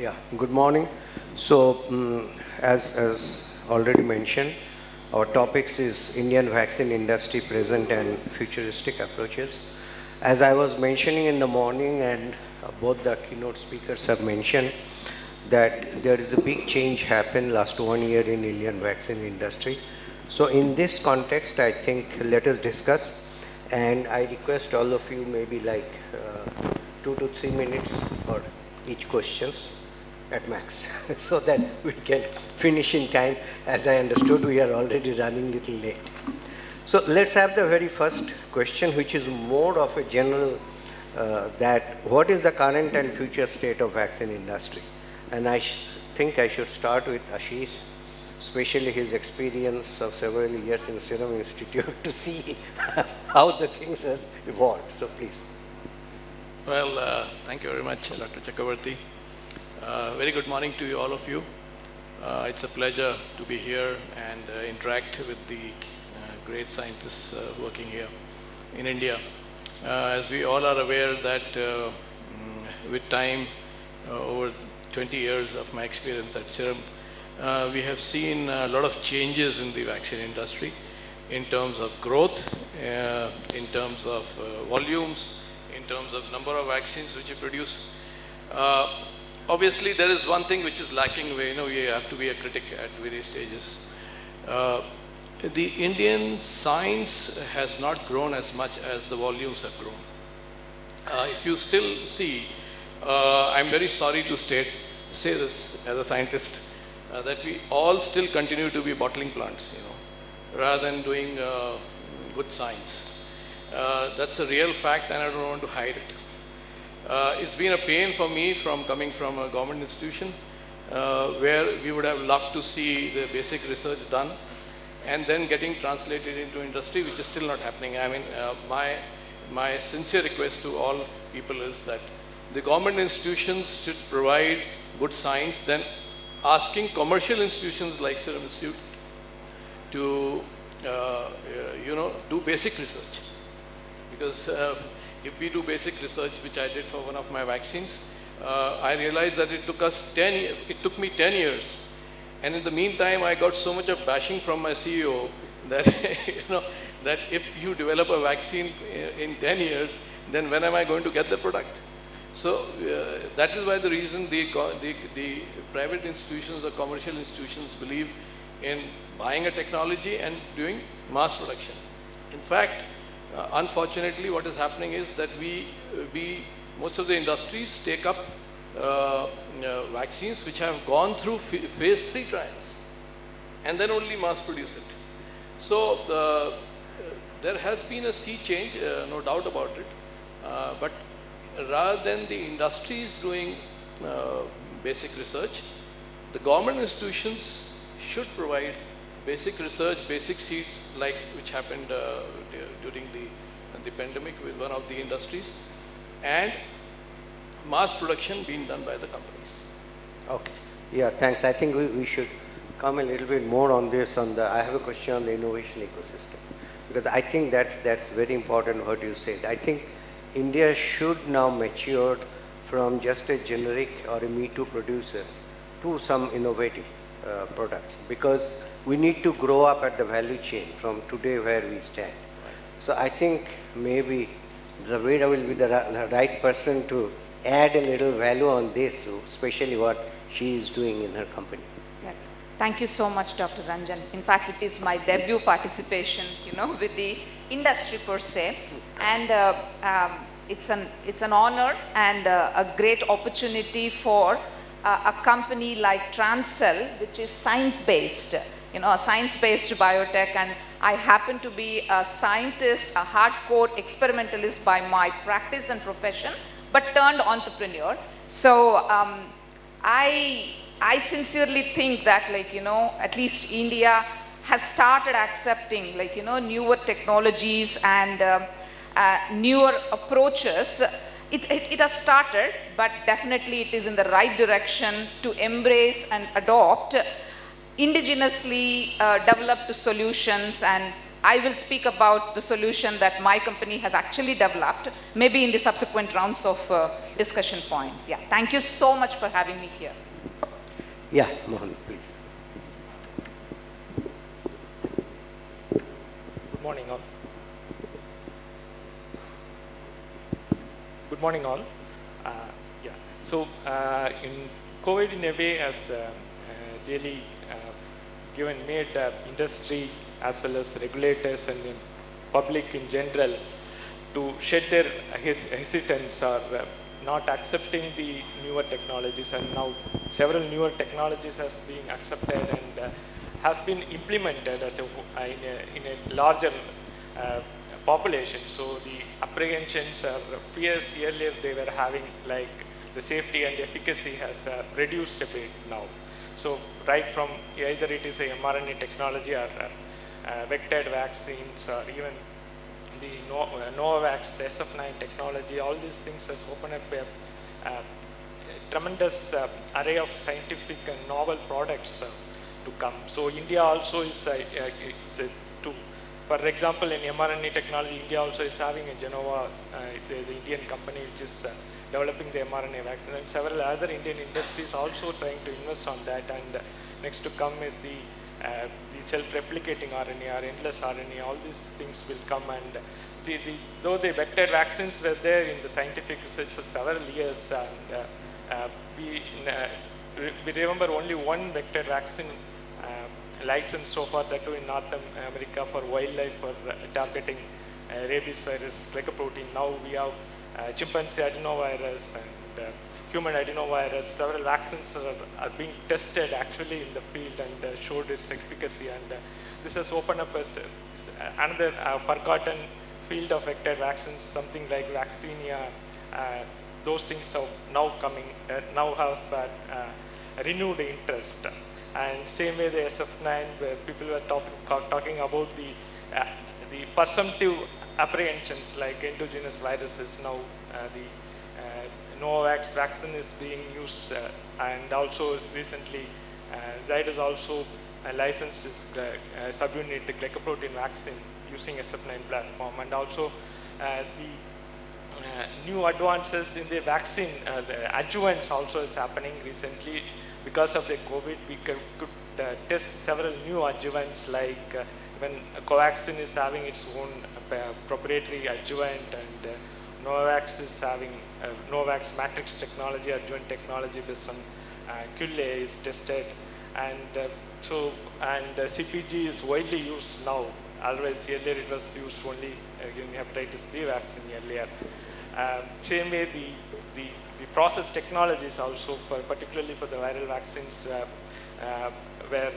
Yeah, good morning. So, as already mentioned, our topics is Indian vaccine industry present and futuristic approaches. As I was mentioning in the morning, and both the keynote speakers have mentioned, that there is a big change happened last 1 year in Indian vaccine industry. So in this context, I think let us discuss, and I request all of you maybe like 2 to 3 minutes for each questions at max, so that we can finish in time. As I understood, we are already running a little late. So let's have the very first question, which is more of a general, that what is the current and future state of vaccine industry? And I think I should start with Ashish, especially his experience of several years in Serum Institute to see how the things has evolved. So please. Well, thank you very much, Dr. Chakrabarti. Very good morning to all of you. It's a pleasure to be here and interact with the great scientists working here in India. As we all are aware that with time, over 20 years of my experience at Serum, we have seen a lot of changes in the vaccine industry in terms of growth, in terms of volumes, in terms of number of vaccines which we produce. Obviously, there is one thing which is lacking. We have to be a critic at various stages. The Indian science has not grown as much as the volumes have grown. If you still see, I'm very sorry to say this as a scientist, that we all still continue to be bottling plants, rather than doing good science. That's a real fact, and I don't want to hide it. It's been a pain for me from coming from a government institution where we would have loved to see the basic research done and then getting translated into industry, which is still not happening. I mean, my sincere request to all people is that the government institutions should provide good science, then asking commercial institutions like Serum Institute to do basic research. Because if we do basic research, which I did for one of my vaccines, I realized that it took me 10 years. And in the meantime, I got so much of bashing from my CEO that, that if you develop a vaccine in 10 years, then when am I going to get the product? So that is why the reason the private institutions or commercial institutions believe in buying a technology and doing mass production. In fact, unfortunately, what is happening is that most of the industries take up vaccines which have gone through phase 3 trials and then only mass produce it. So there has been a sea change, no doubt about it. But rather than the industries doing basic research, the government institutions should provide basic research, basic seeds, like which happened during the pandemic with one of the industries, and mass production being done by the companies. Okay. Yeah, thanks. I think we should come a little bit more on this. I have a question on the innovation ecosystem, because I think that's very important what you said. I think India should now mature from just a generic or a me-too producer to some innovative products, because we need to grow up at the value chain from today where we stand. So I think maybe Dravida will be the right person to add a little value on this, especially what she is doing in her company. Yes. Thank you so much, Dr. Ranjan. In fact, it is my debut participation, with the industry per se. And it's an honor and a great opportunity for a company like Transcell, which is science-based, a science-based biotech, and I happen to be a scientist, a hardcore experimentalist by my practice and profession, but turned entrepreneur. So I sincerely think that, at least India has started accepting, newer technologies and newer approaches. It has started, but definitely it is in the right direction to embrace and adopt indigenously developed solutions, and I will speak about the solution that my company has actually developed, maybe in the subsequent rounds of discussion points. Yeah, thank you so much for having me here. Yeah, Mohana, please. Good morning, all. Good morning, all. Yeah. So, in COVID, in a way, has really made industry as well as regulators and public in general to shed their hesitance or not accepting the newer technologies, and now several newer technologies has been accepted and has been implemented as in a larger population. So the apprehensions or fears earlier they were having, like the safety and efficacy has reduced a bit now. So right from either it is a mRNA technology or vectored vaccines or even the Novavax SF9 technology, all these things has opened up a tremendous array of scientific and novel products to come. So India also is, for example, in mRNA technology, India also is having a Genova, the Indian company which is developing the mRNA vaccine, and several other Indian industries also trying to invest on that. And next to come is the self-replicating RNA or endless RNA. All these things will come, and though the vector vaccines were there in the scientific research for several years, and we remember only one vector vaccine licensed so far, that too in North America for wildlife for targeting rabies virus glycoprotein. Now we have chimpanzee adenovirus and human adenovirus. Several vaccines are being tested actually in the field and showed its efficacy, and this has opened up as another forgotten field of vector vaccines, something like vaccinia. Those things are now coming, now have renewed interest. And same way the SF9, where people were talking about the presumptive apprehensions like endogenous viruses. Now the Novavax vaccine is being used, and also recently Zydus also licensed its subunit glycoprotein vaccine using SF9 platform, and also the new advances in the vaccine, the adjuvants also is happening recently. Because of the COVID, we could test several new adjuvants, like when Covaxin is having its own proprietary adjuvant, and Novavax is having Novavax matrix technology, adjuvant technology based on QLA is tested, and CPG is widely used now. Otherwise, earlier it was used only in hepatitis B vaccine earlier. Same way, the process technologies also, particularly for the viral vaccines, were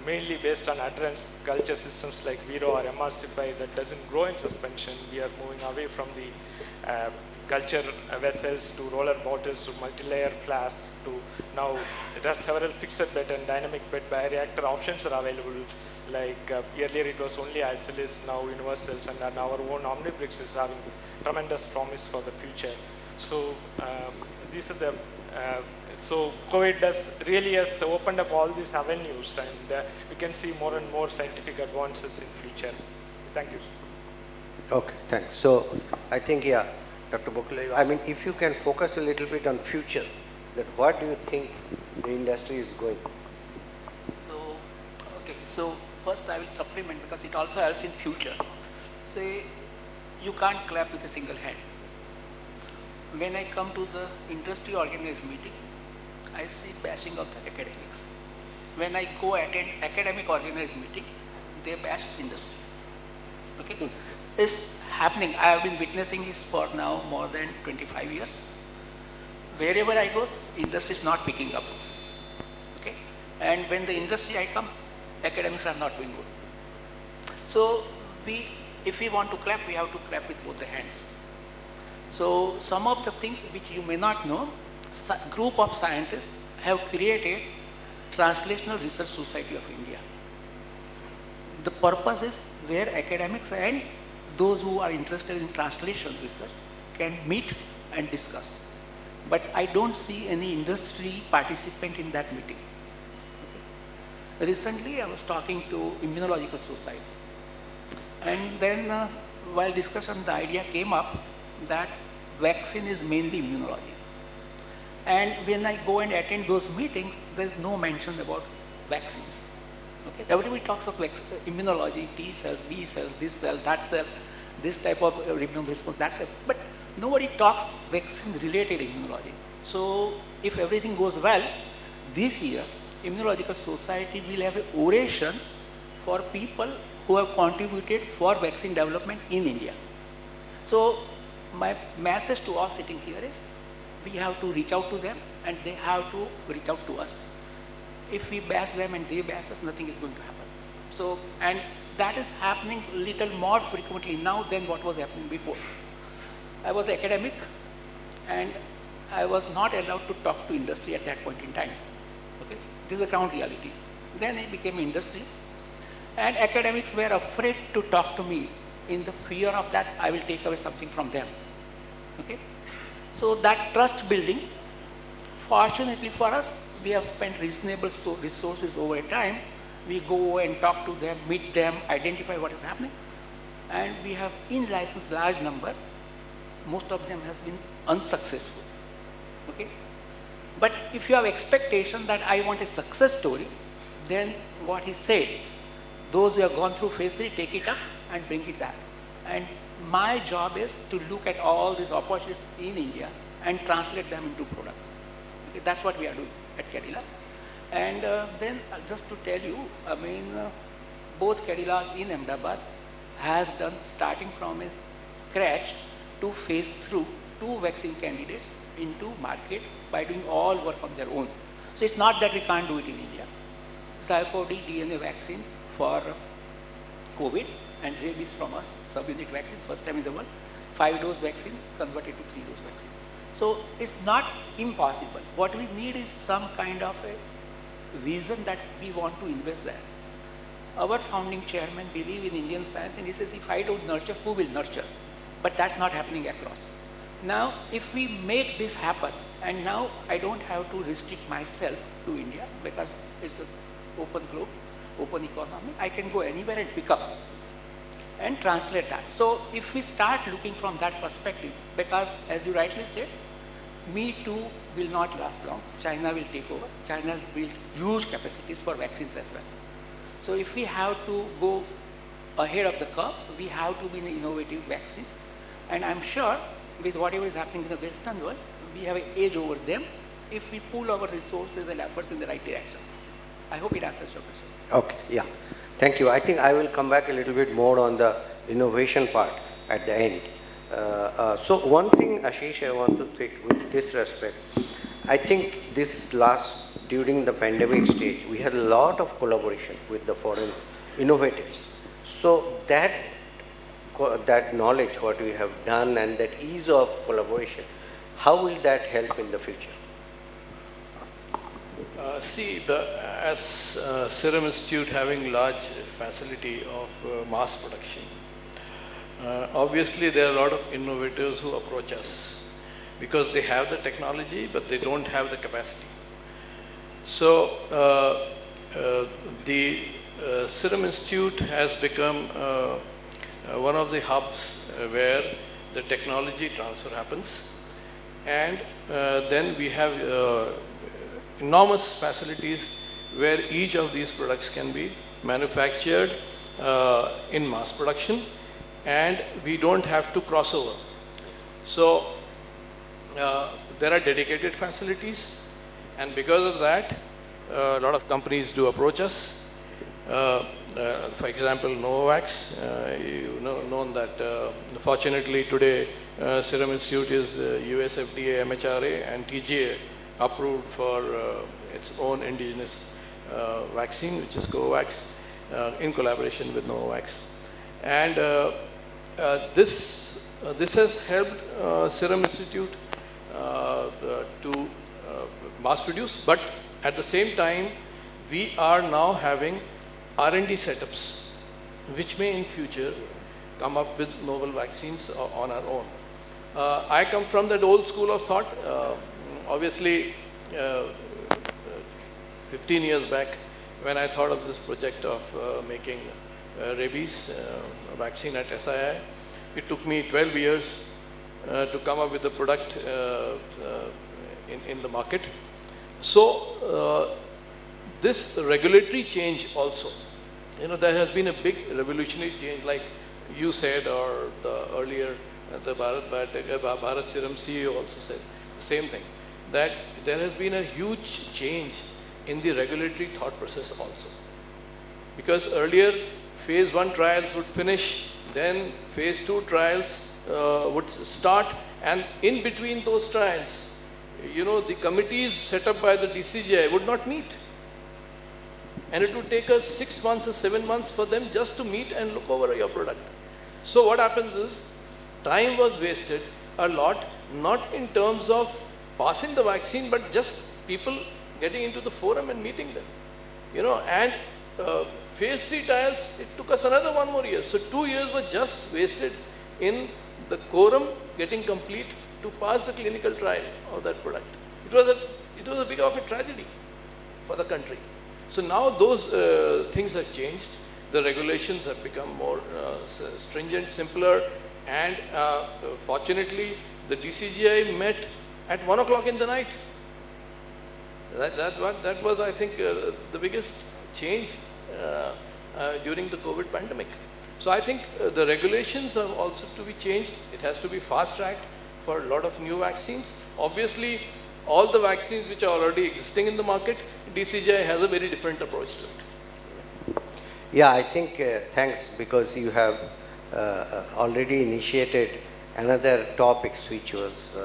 mainly based on adherence culture systems like Vero or MRC5 that doesn't grow in suspension. We are moving away from the culture vessels to roller bottles to multi-layer flasks to now there are several fixed bed and dynamic bed bioreactor options are available. Like earlier it was only Isolis, now Universals, and our own Omnibrix is having tremendous promise for the future. So these are the so COVID really has opened up all these avenues, and we can see more and more scientific advances in future. Thank you. Okay, thanks. So I think, yeah, Dr. Bokle, I mean, if you can focus a little bit on future, that what do you think the industry is going? So first I will supplement, because it also helps in future. Say, you can't clap with a single hand. When I come to the industry organized meeting, I see bashing of the academics. When I go attend academic organized meeting, they bash industry. Okay? It's happening. I have been witnessing this for now more than 25 years. Wherever I go, industry is not picking up. Okay? And when the industry I come, academics are not doing good. So if we want to clap, we have to clap with both the hands. So some of the things which you may not know, group of scientists have created Translational Research Society of India. The purpose is where academics and those who are interested in translation research can meet and discuss. But I don't see any industry participant in that meeting. Recently, I was talking to Immunological Society, and then while discussion, the idea came up that vaccine is mainly immunology. And when I go and attend those meetings, there's no mention about vaccines. Okay? Everybody talks of immunology, T cells, B cells, this cell, that cell, this type of immune response, that cell. But nobody talks vaccine-related immunology. So if everything goes well, this year, Immunological Society will have an oration for people who have contributed for vaccine development in India. So my message to all sitting here is, we have to reach out to them and they have to reach out to us. If we bash them and they bash us, nothing is going to happen. So, and that is happening little more frequently now than what was happening before. I was academic and I was not allowed to talk to industry at that point in time. Okay? This is the ground reality. Then I became industry and academics were afraid to talk to me in the fear of that I will take away something from them. Okay? So that trust building, fortunately for us, we have spent reasonable resources over time. We go and talk to them, meet them, identify what is happening. And we have in-licensed large number. Most of them has been unsuccessful. Okay? But if you have expectation that I want a success story, then what he said, those who have gone through phase 3, take it up and bring it back. And my job is to look at all these opportunities in India and translate them into product. Okay, that's what we are doing at Cadila. And then just to tell you, I mean, both Cadilas in Ahmedabad has done, starting from a scratch to phase through 2 vaccine candidates into market by doing all work on their own. So it's not that we can't do it in India. Sahai DNA vaccine for COVID and rabies from us, subunit vaccine, first time in the world, 5-dose vaccine converted to 3-dose vaccine. So it's not impossible. What we need is some kind of a vision that we want to invest there. Our founding chairman believes in Indian science and he says, if I don't nurture, who will nurture? But that's not happening across. Now, if we make this happen, and now I don't have to restrict myself to India because it's an open globe, open economy, I can go anywhere and pick up and translate that. So if we start looking from that perspective, because as you rightly said, Me Too will not last long. China will take over. China will build huge capacities for vaccines as well. So if we have to go ahead of the curve, we have to be in innovative vaccines. And I'm sure with whatever is happening in the Western world, we have an edge over them if we pool our resources and efforts in the right direction. I hope it answers your question. Okay, yeah. Thank you. I think I will come back a little bit more on the innovation part at the end. So one thing, Ashish, I want to take with this respect. I think during the pandemic stage, we had a lot of collaboration with the foreign innovators. So that knowledge, what we have done, and that ease of collaboration, how will that help in the future? As Serum Institute having large facility of mass production, obviously there are a lot of innovators who approach us because they have the technology but they don't have the capacity. So the Serum Institute has become one of the hubs where the technology transfer happens, and then we have enormous facilities where each of these products can be manufactured in mass production, and we don't have to cross over. So there are dedicated facilities, and because of that, a lot of companies do approach us. For example, Novavax, you know that fortunately today Serum Institute is US FDA, MHRA and TGA approved for its own indigenous vaccine, which is Covax, in collaboration with Novavax. And this has helped Serum Institute to mass produce, but at the same time, we are now having R&D setups, which may in future come up with novel vaccines on our own. I come from that old school of thought. Obviously, 15 years back, when I thought of this project of making rabies vaccine at SII, it took me 12 years to come up with a product in the market. So this regulatory change also, there has been a big revolutionary change, like you said, or the earlier the Bharat Serum CEO also said the same thing, that there has been a huge change in the regulatory thought process also. Because earlier phase 1 trials would finish, then phase 2 trials would start, and in between those trials, the committees set up by the DCGI would not meet. And it would take us 6 months or 7 months for them just to meet and look over your product. So what happens is, time was wasted a lot, not in terms of passing the vaccine, but just people getting into the forum and meeting them. And phase 3 trials, it took us another 1 more year. So 2 years were just wasted in the quorum getting complete to pass the clinical trial of that product. It was a big of a tragedy for the country. So now those things have changed. The regulations have become more stringent, simpler, and fortunately, the DCGI met at 1 o'clock in the night. That was, I think, the biggest change during the COVID pandemic. So I think the regulations have also to be changed. It has to be fast-tracked for a lot of new vaccines. Obviously, all the vaccines which are already existing in the market, DCGI has a very different approach to it. Yeah, I think, thanks, because you have already initiated another topics which was,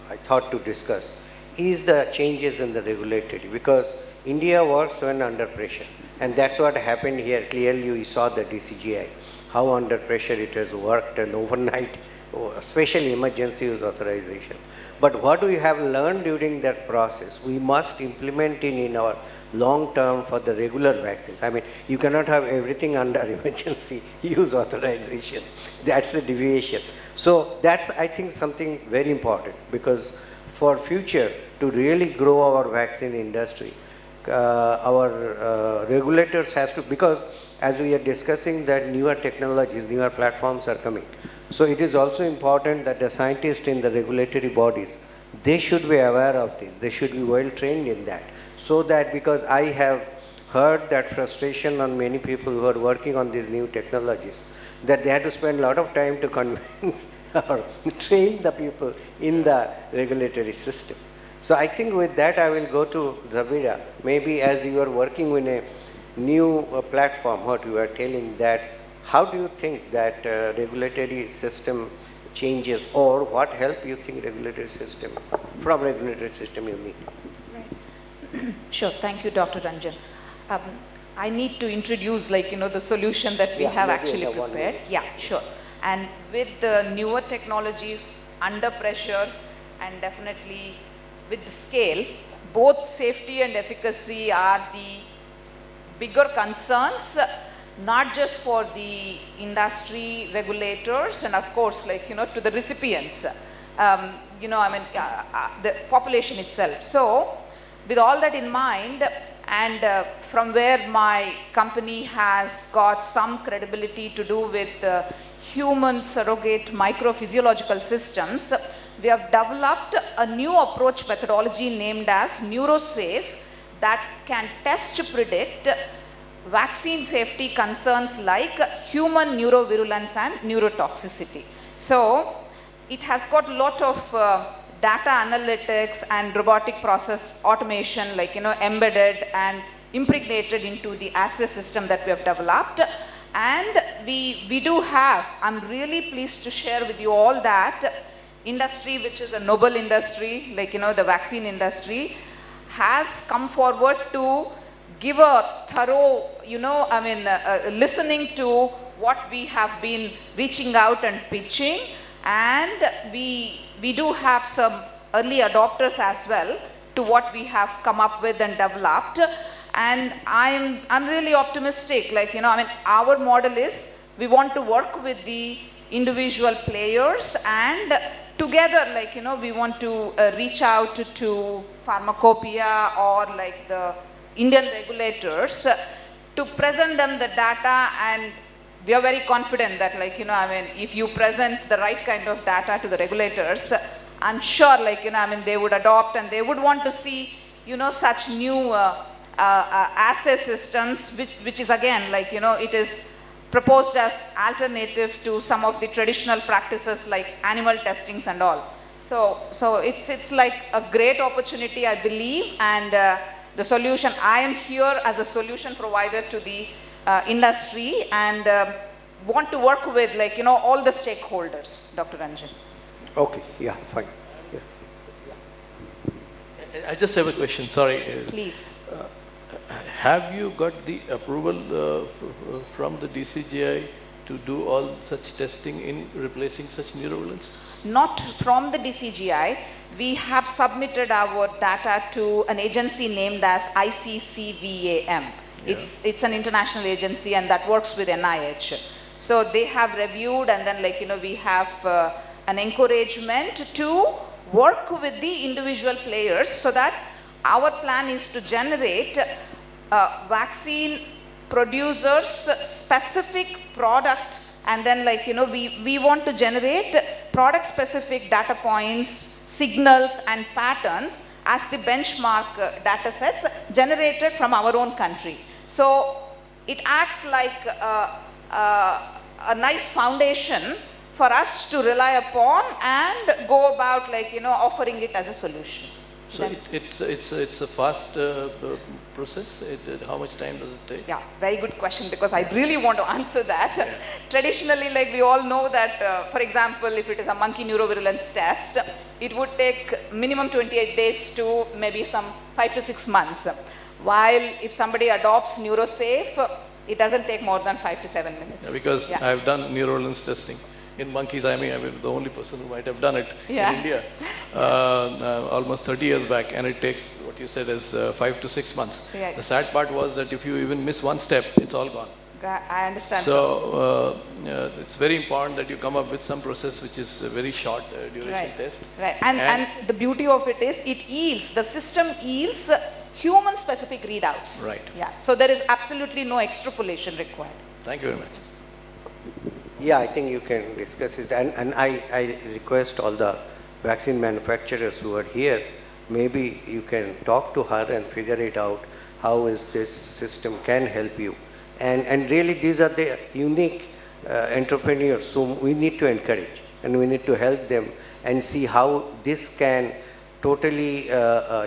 I thought to discuss, is the changes in the regulatory, because India works when under pressure. And that's what happened here. Clearly, you saw the DCGI, how under pressure it has worked, and overnight, especially emergency use authorization. But what we have learned during that process, we must implement in our long term for the regular vaccines. I mean, you cannot have everything under emergency use authorization. That's a deviation. So that's, I think, something very important, because for future, to really grow our vaccine industry, our regulators has to, because as we are discussing that newer technologies, newer platforms are coming. So it is also important that the scientists in the regulatory bodies, they should be aware of this. They should be well trained in that. So that, because I have heard that frustration on many people who are working on these new technologies, that they had to spend a lot of time to convince or train the people in the regulatory system. So I think with that I will go to Dravida. Maybe as you are working with a new platform, what you are telling, that how do you think that regulatory system changes, or what help you think regulatory system, from regulatory system you need? Right. Sure, thank you, Dr. Ranjan. I need to introduce, the solution that we have actually prepared. Yeah, sure. And with the newer technologies, under pressure, and definitely with the scale, both safety and efficacy are the bigger concerns, not just for the industry regulators and of course, to the recipients, the population itself. So with all that in mind, and from where my company has got some credibility to do with human surrogate microphysiological systems, we have developed a new approach methodology named as NeuroSafe that can test predict vaccine safety concerns like human neurovirulence and neurotoxicity. So it has got a lot of data analytics and robotic process automation, embedded and impregnated into the assay system that we have developed. And we do have, I'm really pleased to share with you all that industry, which is a noble industry, the vaccine industry, has come forward to give a thorough, listening to what we have been reaching out and pitching. And we do have some early adopters as well to what we have come up with and developed. And I'm really optimistic, our model is, we want to work with the individual players, and together, we want to reach out to Pharmacopeia or the Indian regulators to present them the data, and we are very confident that if you present the right kind of data to the regulators, I'm sure, like, you know, I mean, they would adopt and they would want to see, you know, such new assay systems, which is again, like, you know, it is proposed as alternative to some of the traditional practices like animal testings and all. So it's like a great opportunity, I believe, and the solution, I am here as a solution provider to the industry and want to work with, like, you know, all the stakeholders, Dr. Ranjan. Okay, yeah, fine. Yeah. I just have a question, sorry. Please. Have you got the approval from the DCGI to do all such testing in replacing such neurovalence? Not from the DCGI. We have submitted our data to an agency named as ICCVAM. Yeah. It's an international agency and that works with NIH. So they have reviewed, and then, like, you know, we have an encouragement to work with the individual players, so that our plan is to generate vaccine producers specific product, and then, like, you know, we want to generate product specific data points, signals and patterns as the benchmark data sets generated from our own country. So it acts like a nice foundation for us to rely upon and go about, like, you know, offering it as a solution. So it's a fast process. How much time does it take? Yeah, very good question, because I really want to answer that. Yeah. Traditionally, like, we all know that, for example, if it is a monkey neurovirulence test, it would take minimum 28 days to maybe some 5 to 6 months. While if somebody adopts NeuroSafe, it doesn't take more than 5 to 7 minutes. Yeah, because I've done neurovalence testing in monkeys. I mean, the only person who might have done it in India almost 30 years back, and it takes, what you said, is 5 to 6 months. Yeah. The sad part was that if you even miss one step, it's all gone. I understand. So it's very important that you come up with some process which is a very short duration test. Right, and the beauty of it is it yields, the system yields human specific readouts. Right. Yeah, so there is absolutely no extrapolation required. Thank you very much. Yeah, I think you can discuss it, and I request all the vaccine manufacturers who are here, maybe you can talk to her and figure it out, how is this system can help you. And really these are the unique entrepreneurs whom we need to encourage, and we need to help them and see how this can totally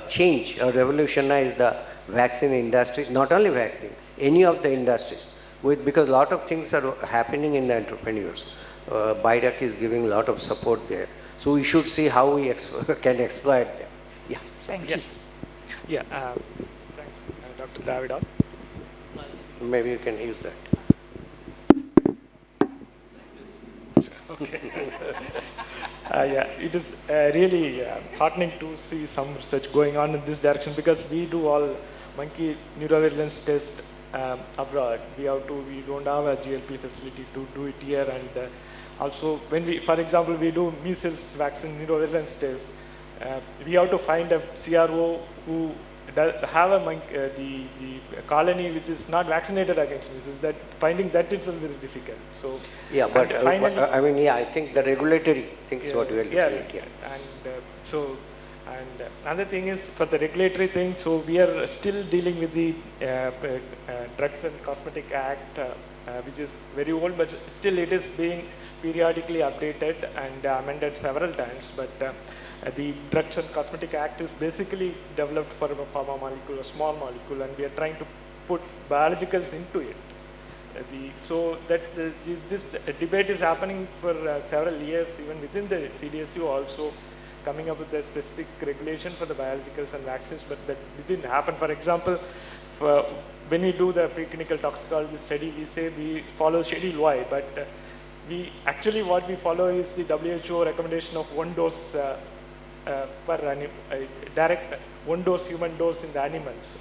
change or revolutionize the vaccine industry, not only vaccine, any of the industries. Because a lot of things are happening in the entrepreneurs. BIDAC is giving a lot of support there. So we should see how we can exploit them. Yeah. Thank you. Yeah, thanks, Dr. Dravida. Maybe you can use that. Okay. Yeah, it is really heartening to see some research going on in this direction, because we do all monkey neurovirulence test abroad. We don't have a GLP facility to do it here, and also when we, for example, we do measles vaccine neurovirulence test, we have to find a CRO who have a the colony which is not vaccinated against measles. That finding that itself is very difficult. So yeah, but I mean, yeah, I think the regulatory things what we are looking at. Yeah, and another thing is for the regulatory thing. So we are still dealing with the Drugs and Cosmetic Act, which is very old, but still it is being periodically updated and amended several times. But the Drugs and Cosmetic Act is basically developed for a pharma molecule, a small molecule, and we are trying to put biologicals into it. So that this debate is happening for several years, even within the CDSU also, coming up with a specific regulation for the biologicals and vaccines, but that didn't happen. For example, when we do the preclinical toxicology study, we say we follow Schedule Y, but we actually what we follow is the WHO recommendation of 1 dose per direct 1 dose human dose in the animals.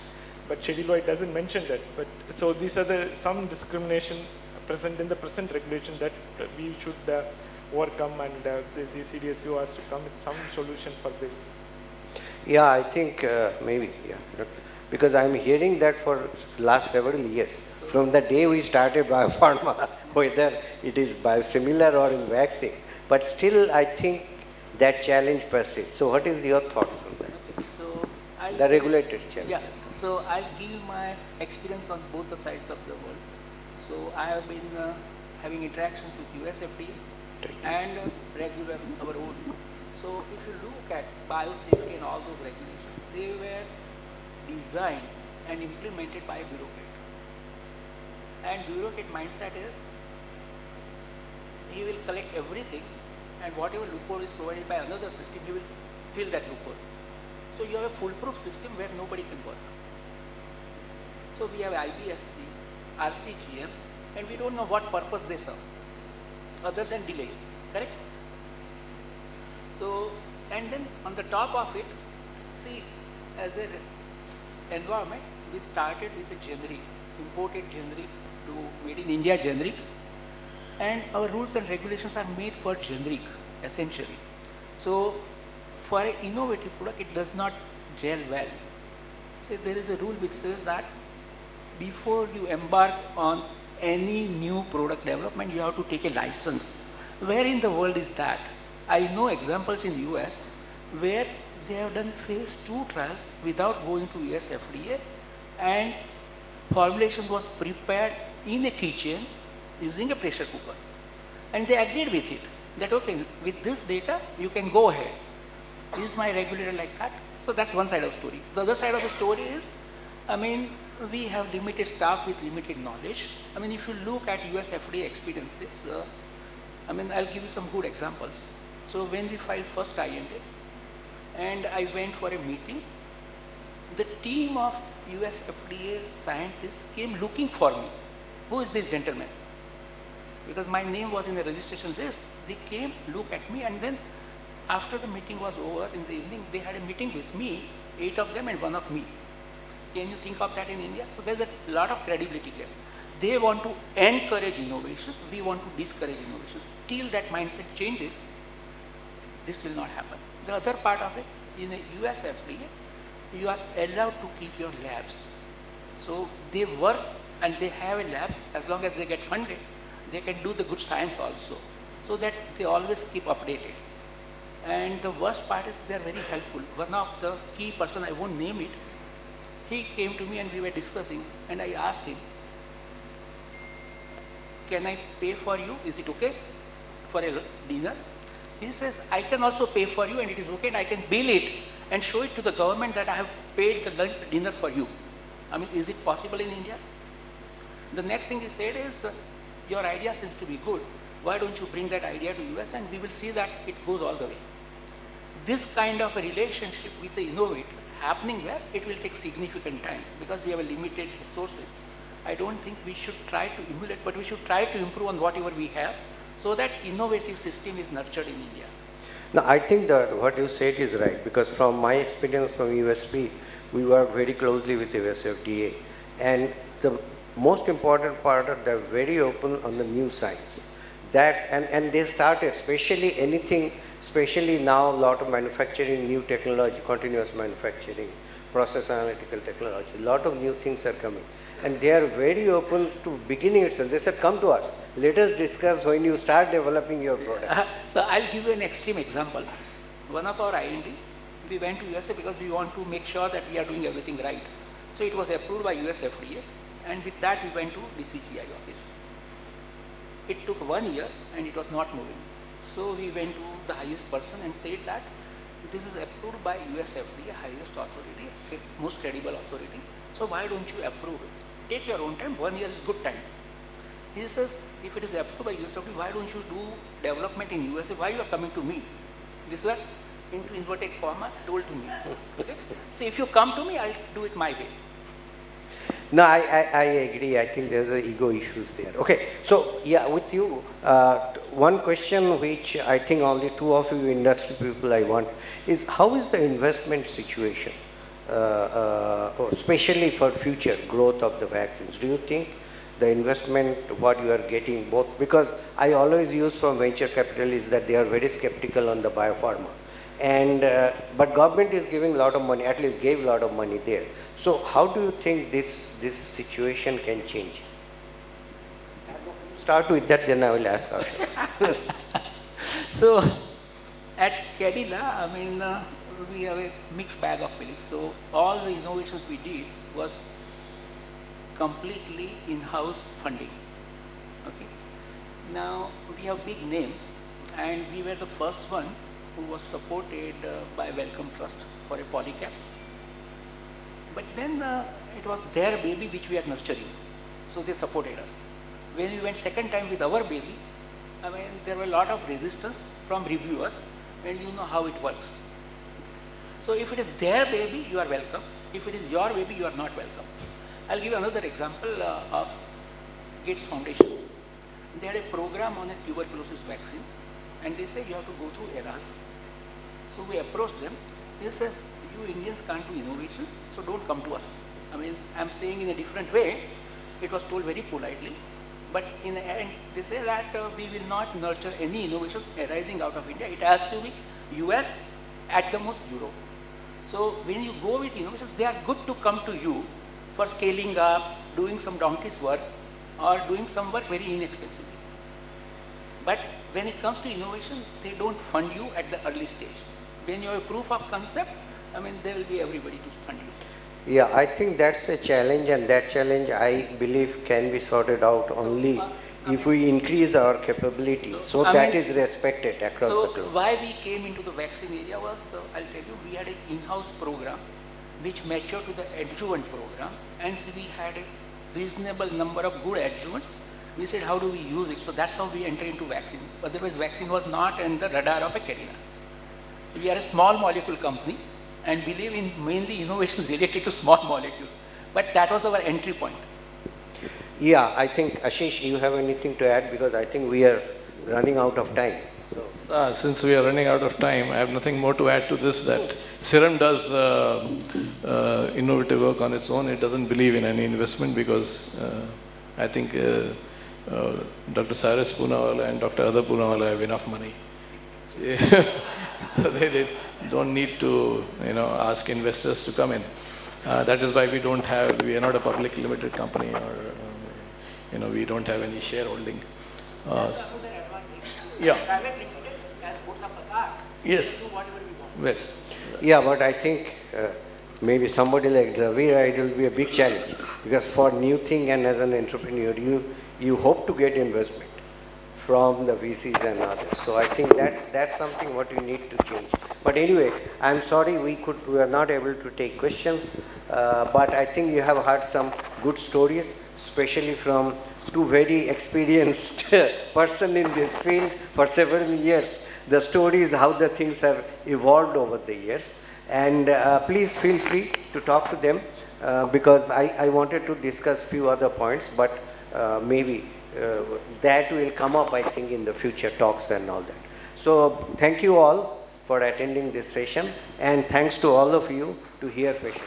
But Schedule Y doesn't mention that. But so these are some discrimination present in the present regulation that we should overcome, and the CDSU has to come with some solution for this. Yeah, I think maybe, yeah. Because I'm hearing that for last several years. From the day we started biopharma, whether it is biosimilar or in vaccine. But still, I think that challenge persists. So what is your thoughts on that? Okay, so The regulated challenge. Yeah, so I'll give my experience on both the sides of the world. So I have been having interactions with US FDA and regular our own. So if you look at biosafety and all those regulations, they were designed and implemented by a bureaucrat. And bureaucrat mindset is he will collect everything and whatever loophole is provided by another system, he will fill that loophole. So you have a foolproof system where nobody can work. So we have IBSC, RCGM, and we don't know what purpose they serve, other than delays, correct? So, and then on the top of it, see, as an environment, we started with a generic, imported generic to made in India generic, and our rules and regulations are made for generic, essentially. So, for an innovative product, it does not gel well. So, there is a rule which says that before you embark on any new product development, you have to take a license. Where in the world is that? I know examples in the US where they have done phase 2 trials without going to US FDA, and formulation was prepared in a kitchen using a pressure cooker. And they agreed with it, that okay, with this data, you can go ahead. Is my regulator like that? So that's one side of the story. The other side of the story is, I mean, we have limited staff with limited knowledge. I mean, if you look at US FDA experiences, I mean, I'll give you some good examples. So when we filed first IND, and I went for a meeting, the team of US FDA scientists came looking for me. Who is this gentleman? Because my name was in the registration list. They came, look at me, and then after the meeting was over in the evening, they had a meeting with me, 8 of them and 1 of me. Can you think of that in India? So there's a lot of credibility here. They want to encourage innovation, we want to discourage innovation. Till that mindset changes, this will not happen. The other part of it, in the US FDA, you are allowed to keep your labs. So they work and they have a labs, as long as they get funded, they can do the good science also. So that they always keep updated. And the worst part is they are very helpful. One of the key person, I won't name it, he came to me and we were discussing, and I asked him, can I pay for you? Is it okay for a dinner? He says, I can also pay for you and it is okay, and I can bill it and show it to the government that I have paid the dinner for you. I mean, is it possible in India? The next thing he said is, your idea seems to be good. Why don't you bring that idea to US and we will see that it goes all the way. This kind of a relationship with the innovator happening where it will take significant time because we have a limited resources. I don't think we should try to emulate, but we should try to improve on whatever we have so that innovative system is nurtured in India. Now, I think that what you said is right, because from my experience from USB, we work very closely with the US FDA, and the most important part of they're very open on the new science. That's, and they started, especially anything, especially now a lot of manufacturing, new technology, continuous manufacturing, process analytical technology, a lot of new things are coming. And they are very open to beginning itself. They said, come to us, let us discuss when you start developing your product. So I'll give you an extreme example. One of our INDs, we went to USA because we want to make sure that we are doing everything right. So it was approved by US FDA, and with that we went to DCGI office. It took 1 year and it was not moving. So we went to the highest person and said that this is approved by US FDA, highest authority, most credible authority. So why don't you approve it? Take your own time, 1 year is good time. He says, if it is approved by US FDA, why don't you do development in USA? Why you are coming to me? This was into inverted comma told to me. Okay? So if you come to me, I'll do it my way. No, I agree. I think there's ego issues there. Okay, so yeah, with you, one question which I think only two of you industry people I want is, how is the investment situation, especially for future growth of the vaccines? Do you think the investment, what you are getting, both, because I always use from venture capital is that they are very skeptical on the biopharma. And, but government is giving a lot of money, at least gave a lot of money there. So how do you think this situation can change? Start with that, then I will ask Ashish. So At Cadila, I mean, we have a mixed bag of feelings. So all the innovations we did was completely in-house funding. Okay. Now we have big names, and we were the first one who was supported by Wellcome Trust for a polycap. But then it was their baby which we are nurturing, so they supported us. When we went second time with our baby, I mean, there were a lot of resistance from reviewer, and you know how it works. So if it is their baby, you are welcome. If it is your baby, you are not welcome. I'll give another example of Gates Foundation. They had a program on a tuberculosis vaccine, and they say you have to go through ERAS. So we approached them. They said, you Indians can't do innovations, so don't come to us. I mean, I'm saying in a different way. It was told very politely. But in the end, they say that we will not nurture any innovation arising out of India. It has to be US, at the most Europe. So when you go with innovations, they are good to come to you for scaling up, doing some donkey's work, or doing some work very inexpensively. But when it comes to innovation, they don't fund you at the early stage. When you have a proof of concept, I mean, there will be everybody to fund you. Yeah, I think that's a challenge, and that challenge I believe can be sorted out only if we increase our capabilities, so that is respected across the globe. So why we came into the vaccine area was, I'll tell you, we had an in-house program which matured to the adjuvant program, and so we had a reasonable number of good adjuvants. We said, how do we use it? So that's how we entered into vaccine. Otherwise, vaccine was not in the radar of a Cadila. We are a small molecule company and believe in mainly innovations related to small molecule. But that was our entry point. Yeah, I think, Ashish, you have anything to add? Because I think we are running out of time. So. Since we are running out of time, I have nothing more to add to this, that Serum does innovative work on its own. It doesn't believe in any investment because I think Dr. Cyrus Poonawalla and Dr. Adar Poonawalla have enough money. So they don't need to, ask investors to come in. That is why we are not a public limited company, or, we don't have any shareholding. Yeah. Private limited, as both of us are, Yes. we do whatever we want. Yes. Yeah, but I think maybe somebody like Dravida, it will be a big challenge, because for new thing and as an entrepreneur, you hope to get investment from the VCs and others. So I think that's something what you need to change. But anyway, I'm sorry we are not able to take questions, but I think you have heard some good stories, especially from two very experienced person in this field for several years. The stories, how the things have evolved over the years. And please feel free to talk to them because I wanted to discuss few other points, but maybe that will come up, I think, in the future talks and all that. So thank you all for attending this session, and thanks to all of you to hear patiently.